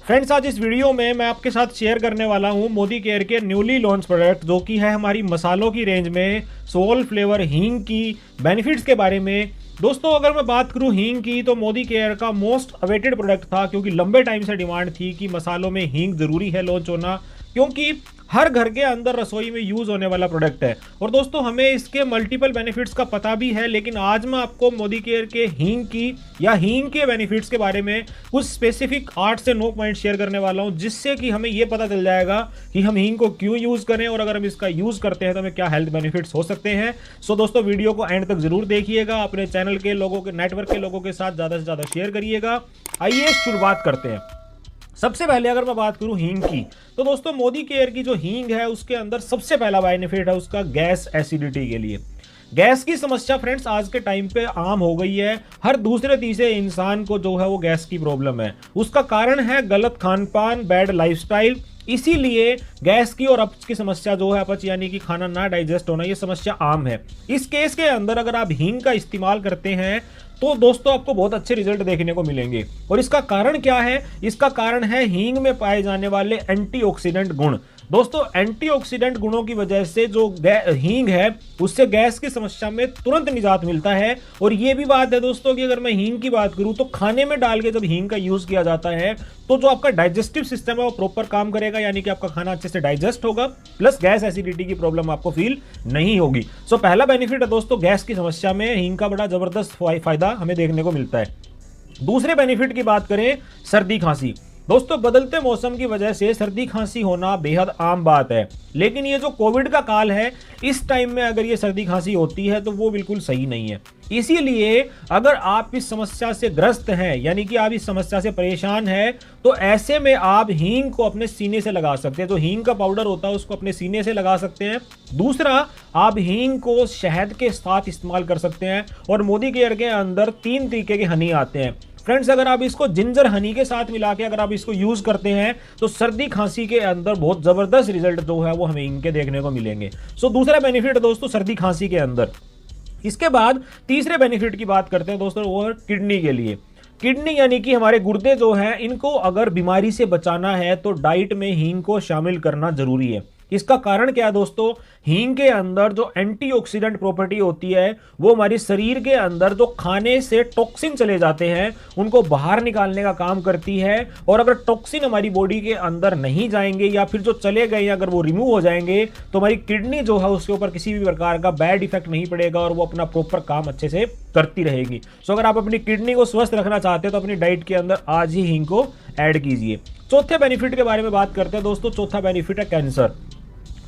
Friends, आज इस video में मैं आपके साथ शेयर करने वाला हूं मोदी केयर के न्यूली लॉन्च प्रोडक्ट जो कि है हमारी मसालों की रेंज में सोल फ्लेवर हींग की बेनिफिट्स के बारे में। दोस्तों, अगर मैं बात करूं हींग की तो मोदी केयर का मोस्ट अवेटेड प्रोडक्ट था, क्योंकि लंबे टाइम से डिमांड थी कि मसालों में हींग जरूरी है लॉन्च होना, क्योंकि हर घर के अंदर रसोई में यूज होने वाला प्रोडक्ट है। और दोस्तों, हमें इसके मल्टीपल बेनिफिट्स का पता भी है, लेकिन आज मैं आपको मोदी केयर के हींग की या हींग के बेनिफिट्स के बारे में कुछ स्पेसिफिक 8 से 9 पॉइंट शेयर करने वाला हूं, जिससे कि हमें यह पता चल जाएगा कि हम हींग को क्यों यूज करें और अगर हम इसका यूज करते हैं तो हमें क्या हेल्थ बेनिफिट्स हो सकते हैं। सो दोस्तों, वीडियो को एंड तक जरूर देखिएगा, अपने चैनल के लोगों के नेटवर्क के लोगों के साथ ज्यादा से ज्यादा शेयर करिएगा। आइए शुरुआत करते हैं। सबसे पहले अगर मैं बात करूं हींग की, तो दोस्तों मोदी केयर की जो हींग है उसके अंदर सबसे पहला बेनिफिट है उसका गैस एसिडिटी के लिए। गैस की समस्या फ्रेंड्स आज के टाइम पे आम हो गई है। हर दूसरे तीसरे इंसान को जो है वो गैस की प्रॉब्लम है। उसका कारण है गलत खान पान, बैड लाइफस्टाइल। इसीलिए गैस की और अपच की समस्या जो है, अपच यानी कि खाना ना डाइजेस्ट होना, ये समस्या आम है। इस केस के अंदर अगर आप हींग का इस्तेमाल करते हैं तो दोस्तों आपको बहुत अच्छे रिजल्ट देखने को मिलेंगे। और इसका कारण क्या है? इसका कारण है हींग में पाए जाने वाले एंटीऑक्सीडेंट गुण। दोस्तों, एंटीऑक्सीडेंट गुणों की वजह से जो हींग है उससे गैस की समस्या में तुरंत निजात मिलता है। और ये भी बात है दोस्तों कि अगर मैं हींग की बात करूं तो खाने में डाल के जब हींग का यूज किया जाता है तो जो आपका डाइजेस्टिव सिस्टम है वो प्रॉपर काम करेगा, यानी कि आपका खाना अच्छे से डाइजेस्ट होगा, प्लस गैस एसिडिटी की प्रॉब्लम आपको फील नहीं होगी। सो पहला बेनिफिट है दोस्तों, गैस की समस्या में हींग का बड़ा जबरदस्त फायदा हमें देखने को मिलता है। दूसरे बेनिफिट की बात करें, सर्दी खांसी। दोस्तों, बदलते मौसम की वजह से सर्दी खांसी होना बेहद आम बात है, लेकिन ये जो कोविड का काल है इस टाइम में अगर ये सर्दी खांसी होती है तो वो बिल्कुल सही नहीं है। इसीलिए अगर आप इस समस्या से ग्रस्त हैं, यानी कि आप इस समस्या से परेशान हैं, तो ऐसे में आप हींग को अपने सीने से लगा सकते हैं। जो हींग का पाउडर होता है उसको अपने सीने से लगा सकते हैं। दूसरा, आप हींग को शहद के साथ इस्तेमाल कर सकते हैं। और मोदी केयर के अंदर 3 तरीके के हनी आते हैं फ्रेंड्स। अगर आप इसको जिंजर हनी के साथ मिला के अगर आप इसको यूज करते हैं तो सर्दी खांसी के अंदर बहुत जबरदस्त रिजल्ट जो है वो हमें इनके देखने को मिलेंगे। सो दूसरा बेनिफिट है दोस्तों सर्दी खांसी के अंदर। इसके बाद तीसरे बेनिफिट की बात करते हैं दोस्तों, वो है किडनी के लिए। किडनी यानी कि हमारे गुर्दे जो हैं, इनको अगर बीमारी से बचाना है तो डाइट में हींग को शामिल करना जरूरी है। इसका कारण क्या है दोस्तों? हींग के अंदर जो एंटीऑक्सीडेंट प्रॉपर्टी होती है वो हमारी शरीर के अंदर जो खाने से टॉक्सिन चले जाते हैं उनको बाहर निकालने का काम करती है। और अगर टॉक्सिन हमारी बॉडी के अंदर नहीं जाएंगे या फिर जो चले गए अगर वो रिमूव हो जाएंगे तो हमारी किडनी जो है उसके ऊपर किसी भी प्रकार का बैड इफेक्ट नहीं पड़ेगा और वो अपना प्रॉपर काम अच्छे से करती रहेगी। सो अगर आप अपनी किडनी को स्वस्थ रखना चाहते हैं तो अपनी डाइट के अंदर आज ही हींग को ऐड कीजिए। चौथे बेनिफिट के बारे में बात करते हैं दोस्तों। चौथा बेनिफिट है कैंसर।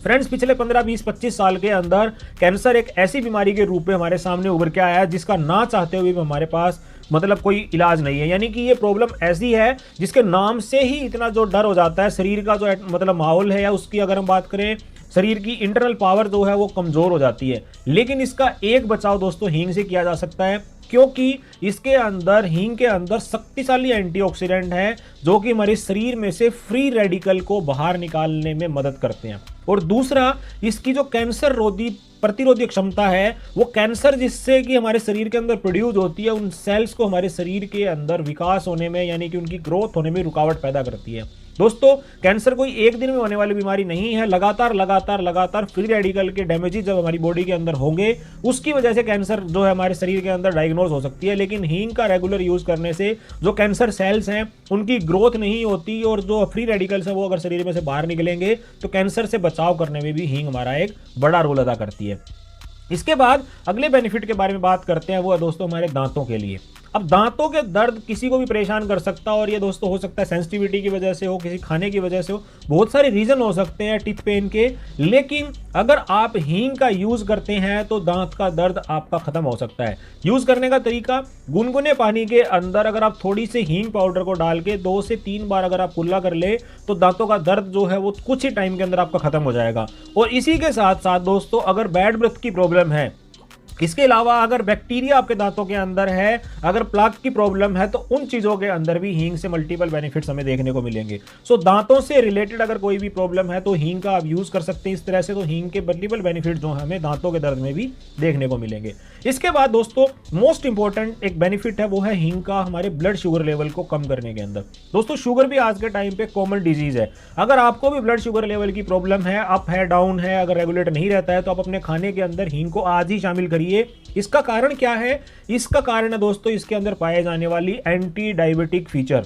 फ्रेंड्स, पिछले 15, 20, 25 साल के अंदर कैंसर एक ऐसी बीमारी के रूप में हमारे सामने उभर के आया है जिसका ना चाहते हुए भी हमारे पास मतलब कोई इलाज नहीं है। यानी कि ये प्रॉब्लम ऐसी है जिसके नाम से ही इतना जो डर हो जाता है, शरीर का जो मतलब माहौल है या उसकी अगर हम बात करें, शरीर की इंटरनल पावर जो है वो कमजोर हो जाती है। लेकिन इसका एक बचाव दोस्तों हींग से किया जा सकता है, क्योंकि इसके अंदर हींग के अंदर शक्तिशाली एंटीऑक्सीडेंट है जो कि हमारे शरीर में से फ्री रेडिकल को बाहर निकालने में मदद करते हैं। और दूसरा, इसकी जो कैंसर प्रतिरोधी क्षमता है, वो कैंसर जिससे कि हमारे शरीर के अंदर प्रोड्यूस होती है उन सेल्स को हमारे शरीर के अंदर विकास होने में यानी कि उनकी ग्रोथ होने में रुकावट पैदा करती है। दोस्तों, कैंसर कोई एक दिन में होने वाली बीमारी नहीं है। लगातार फ्री रेडिकल के डैमेजेस जब हमारी बॉडी के अंदर होंगे उसकी वजह से कैंसर जो है हमारे शरीर के अंदर डायग्नोज हो सकती है। लेकिन हींग का रेगुलर यूज करने से जो कैंसर सेल्स हैं उनकी ग्रोथ नहीं होती और जो फ्री रेडिकल्स हैं वो अगर शरीर में से बाहर निकलेंगे तो कैंसर से बचाव करने में भी हींग हमारा एक बड़ा रोल अदा करती है। इसके बाद अगले बेनिफिट के बारे में बात करते हैं, वो है दोस्तों हमारे दांतों के लिए। अब दांतों के दर्द किसी को भी परेशान कर सकता है और ये दोस्तों हो सकता है सेंसिटिविटी की वजह से हो, किसी खाने की वजह से हो, बहुत सारे रीजन हो सकते हैं टीथ पेन के। लेकिन अगर आप हींग का यूज करते हैं तो दांत का दर्द आपका खत्म हो सकता है। यूज करने का तरीका, गुनगुने पानी के अंदर अगर आप थोड़ी सी हींग पाउडर को डाल के 2 से 3 बार अगर आप कुल्ला कर ले तो दांतों का दर्द जो है वो कुछ ही टाइम के अंदर आपका खत्म हो जाएगा। और इसी के साथ साथ दोस्तों, अगर बैड ब्रेथ की प्रॉब्लम है, इसके अलावा अगर बैक्टीरिया आपके दांतों के अंदर है, अगर प्लाक की प्रॉब्लम है, तो उन चीजों के अंदर भी हींग से मल्टीपल बेनिफिट्स हमें देखने को मिलेंगे। सो दांतों से रिलेटेड अगर कोई भी प्रॉब्लम है तो हींग का आप यूज कर सकते हैं इस तरह से। तो हींग के मल्टीपल बेनिफिट जो हमें दांतों के दर्द में भी देखने को मिलेंगे। इसके बाद दोस्तों मोस्ट इंपॉर्टेंट एक बेनिफिट है, वो है हींग का हमारे ब्लड शुगर लेवल को कम करने के अंदर। दोस्तों शुगर भी आज के टाइम पे कॉमन डिजीज है। अगर आपको भी ब्लड शुगर लेवल की प्रॉब्लम है, अप है डाउन है, अगर रेगुलेट नहीं रहता है, तो आप अपने खाने के अंदर हींग को आज ही शामिल करिए। इसका कारण क्या है? इसका कारण है दोस्तों इसके अंदर पाए जाने वाली एंटी डायबिटिक फीचर।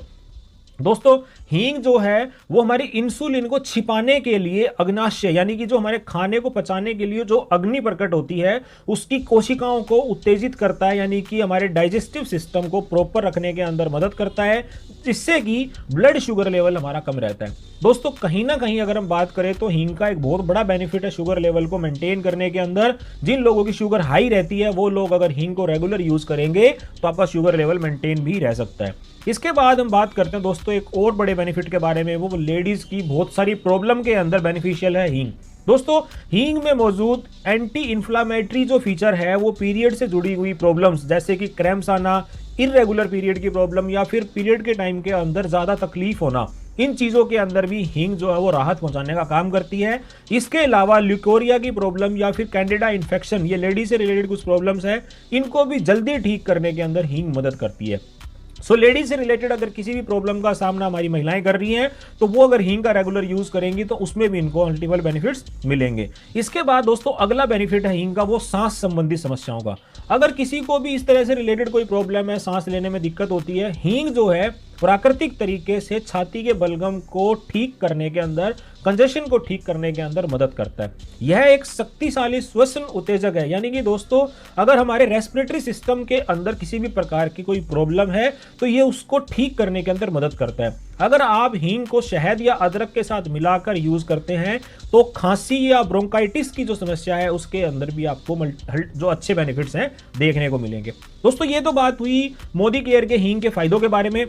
दोस्तों हींग जो है वो हमारी इंसुलिन को छिपाने के लिए अग्नाशय, यानी कि जो हमारे खाने को पचाने के लिए जो अग्नि प्रकट होती है उसकी कोशिकाओं को उत्तेजित करता है, यानी कि हमारे डाइजेस्टिव सिस्टम को प्रॉपर रखने के अंदर मदद करता है, जिससे कि ब्लड शुगर लेवल हमारा कम रहता है। दोस्तों कहीं ना कहीं अगर हम बात करें तो हींग का एक बहुत बड़ा बेनिफिट है शुगर लेवल को मेंटेन करने के अंदर। जिन लोगों की शुगर हाई रहती है वो लोग अगर हींग को रेगुलर यूज करेंगे तो आपका शुगर लेवल मेंटेन भी रह सकता है। इसके बाद हम बात करते हैं दोस्तों एक और बड़े बेनिफिट के बारे में, वो लेडीज की बहुत सारी प्रॉब्लम के अंदर बेनिफिशियल है हींग। दोस्तों हींग में मौजूद एंटी इन्फ्लामेटरी जो फीचर है वो पीरियड से जुड़ी हुई प्रॉब्लम्स जैसे कि क्रैम्प्स आना, इररेगुलर पीरियड की प्रॉब्लम या फिर पीरियड के टाइम के अंदर ज्यादा तकलीफ होना, इन चीजों के अंदर भी हींग जो है वो राहत पहुंचाने का काम करती है। इसके अलावा ल्यूकोरिया की प्रॉब्लम या फिर कैंडिडा इन्फेक्शन, ये लेडीज से रिलेटेड कुछ प्रॉब्लम्स है, इनको भी जल्दी ठीक करने के अंदर हींग मदद करती है। सो लेडीज से रिलेटेड अगर किसी भी प्रॉब्लम का सामना हमारी महिलाएं कर रही हैं तो वो अगर हींग का रेगुलर यूज करेंगी तो उसमें भी इनको मल्टीपल बेनिफिट्स मिलेंगे। इसके बाद दोस्तों अगला बेनिफिट है हींग का, वो सांस संबंधी समस्याओं का। अगर किसी को भी इस तरह से रिलेटेड कोई प्रॉब्लम है, सांस लेने में दिक्कत होती है, हींग जो है प्राकृतिक तरीके से छाती के बलगम को ठीक करने के अंदर, कंजेशन को ठीक करने के अंदर मदद करता है। यह एक शक्तिशाली श्वसन उत्तेजक है, यानी कि दोस्तों अगर हमारे रेस्पिरेटरी सिस्टम के अंदर किसी भी प्रकार की कोई प्रॉब्लम है तो ये उसको ठीक करने के अंदर मदद करता है। अगर आप हींग को शहद या अदरक के साथ मिलाकर यूज करते हैं तो खांसी या ब्रोंकाइटिस की जो समस्या है उसके अंदर भी आपको जो अच्छे बेनिफिट्स हैं देखने को मिलेंगे। दोस्तों ये तो बात हुई मोदी केयर के हींग के फायदों के बारे में।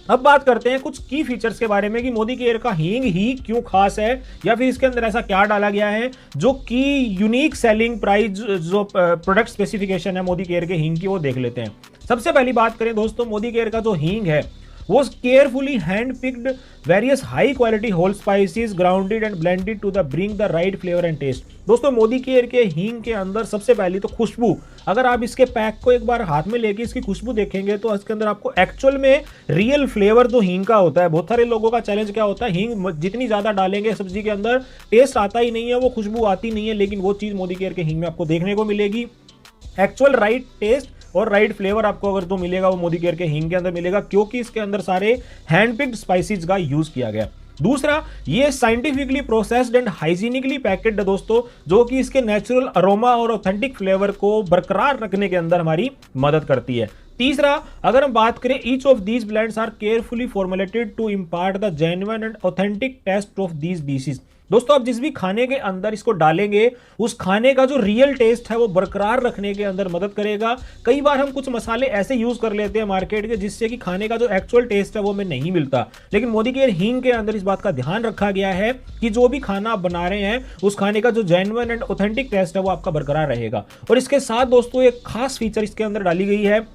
अब बात करते हैं कुछ की फीचर्स के बारे में कि मोदी केयर का हींग ही क्यों खास है, या फिर इसके अंदर ऐसा क्या डाला गया है जो कि यूनिक सेलिंग प्राइस, जो प्रोडक्ट स्पेसिफिकेशन है मोदी केयर के हींग की, वो देख लेते हैं। सबसे पहली बात करें दोस्तों, मोदी केयर का जो हींग है वो carefully hand picked various high quality whole spices grounded and blended to the bring the right flavour and taste. दोस्तों मोदी केयर के हींग के अंदर सबसे पहली तो खुशबू, अगर आप इसके पैक को एक बार हाथ में लेके इसकी खुशबू देखेंगे तो इसके अंदर आपको एक्चुअल में रियल फ्लेवर जो हींग का होता है। बहुत सारे लोगों का चैलेंज क्या होता है, हींग जितनी ज्यादा डालेंगे सब्जी के अंदर टेस्ट आता ही नहीं है, वो खुशबू आती नहीं है, लेकिन वो चीज मोदी केयर के हींग में आपको देखने को मिलेगी। एक्चुअल राइट टेस्ट और राइट फ्लेवर आपको अगर जो मिलेगा वो मोदी केयर के हींग के अंदर मिलेगा, क्योंकि इसके अंदर सारे हैंड पिक्ड स्पाइसेस का यूज किया गया। दूसरा, ये scientifically processed and hygienically packaged है दोस्तों, जो कि इसके नेचुरल अरोमा और ऑथेंटिक फ्लेवर को बरकरार रखने के अंदर हमारी मदद करती है। तीसरा, अगर हम बात करें, each of these blends are carefully formulated to impart the genuine and authentic taste of these dishes. दोस्तों आप जिस भी खाने के अंदर इसको डालेंगे उस खाने का जो रियल टेस्ट है वो बरकरार रखने के अंदर मदद करेगा। कई बार हम कुछ मसाले ऐसे यूज कर लेते हैं मार्केट के जिससे कि खाने का जो एक्चुअल टेस्ट है वो हमें नहीं मिलता, लेकिन मोदी केयर हींग के अंदर इस बात का ध्यान रखा गया है कि जो भी खाना आप बना रहे हैं उस खाने का जो जेन्युइन एंड ऑथेंटिक टेस्ट है वो आपका बरकरार रहेगा। और इसके साथ दोस्तों एक खास फीचर इसके अंदर डाली गई है,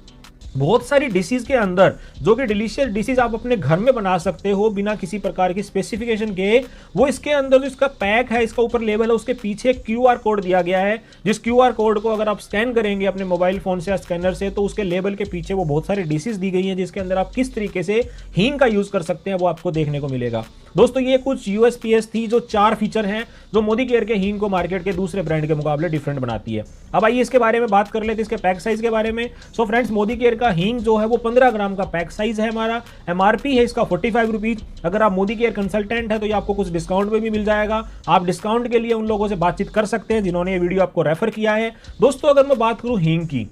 बहुत सारी डिशेज के अंदर जो कि डिलीशियस डिशेज आप अपने घर में बना सकते हो बिना किसी प्रकार की स्पेसिफिकेशन के, वो इसके अंदर जो इसका पैक है, इसका ऊपर लेबल है, उसके पीछे क्यूआर कोड दिया गया है, जिस क्यूआर कोड को अगर आप स्कैन करेंगे अपने मोबाइल फोन से या स्कैनर से तो उसके लेबल के पीछे वो बहुत सारी डिशेज दी गई हैं जिसके अंदर आप किस तरीके से हींग का यूज कर सकते हैं वो आपको देखने को मिलेगा। दोस्तों ये कुछ यूएसपीएस थी, जो 4 फीचर हैं जो मोदी केयर के हींग को मार्केट के दूसरे ब्रांड के मुकाबले डिफरेंट बनाती है। अब आइए इसके बारे में बात कर लेते हैं, इसके पैक साइज के बारे में। सो फ्रेंड्स, मोदी केयर का हींग जो है वो 15 ग्राम का पैक साइज है हमारा। एमआरपी है इसका 45 रुपीज। अगर आप मोदी केयर कंसल्टेंट है तो ये आपको कुछ डिस्काउंट में भी मिल जाएगा। आप डिस्काउंट के लिए उन लोगों से बातचीत कर सकते हैं जिन्होंने ये वीडियो आपको रेफर किया है। दोस्तों अगर मैं बात करूं हींग की,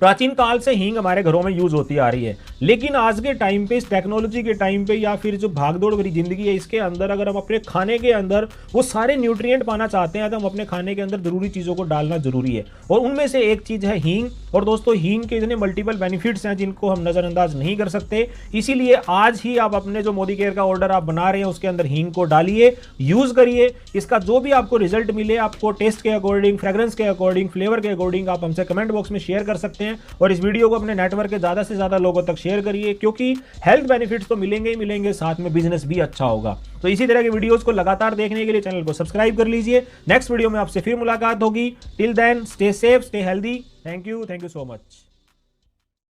प्राचीन काल से हींग हमारे घरों में यूज होती आ रही है, लेकिन आज के टाइम पे, इस टेक्नोलॉजी के टाइम पे, या फिर जो भागदौड़ भरी जिंदगी है इसके अंदर, अगर हम अपने खाने के अंदर वो सारे न्यूट्रिएंट पाना चाहते हैं तो हम अपने खाने के अंदर जरूरी चीजों को डालना जरूरी है, और उनमें से एक चीज है हींग। और दोस्तों हींग के इतने मल्टीपल बेनिफिट्स हैं जिनको हम नजरअंदाज नहीं कर सकते, इसीलिए आज ही आप अपने जो मोदी केयर का ऑर्डर आप बना रहे हैं उसके अंदर हींग को डालिए, यूज करिए। इसका जो भी आपको रिजल्ट मिले, आपको टेस्ट के अकॉर्डिंग, फ्रेग्रेंस के अकॉर्डिंग, फ्लेवर के अकॉर्डिंग, आप हमसे कमेंट बॉक्स में शेयर कर सकते हैं, और इस वीडियो को अपने नेटवर्क के ज्यादा से ज्यादा लोगों तक शेयर करिए, क्योंकि हेल्थ बेनिफिट्स तो मिलेंगे ही मिलेंगे, साथ में बिजनेस भी अच्छा होगा। तो इसी तरह के वीडियोस को लगातार देखने के लिए चैनल को सब्सक्राइब कर लीजिए। नेक्स्ट वीडियो में आपसे फिर मुलाकात होगी। Till then stay safe, stay healthy. Thank you so much.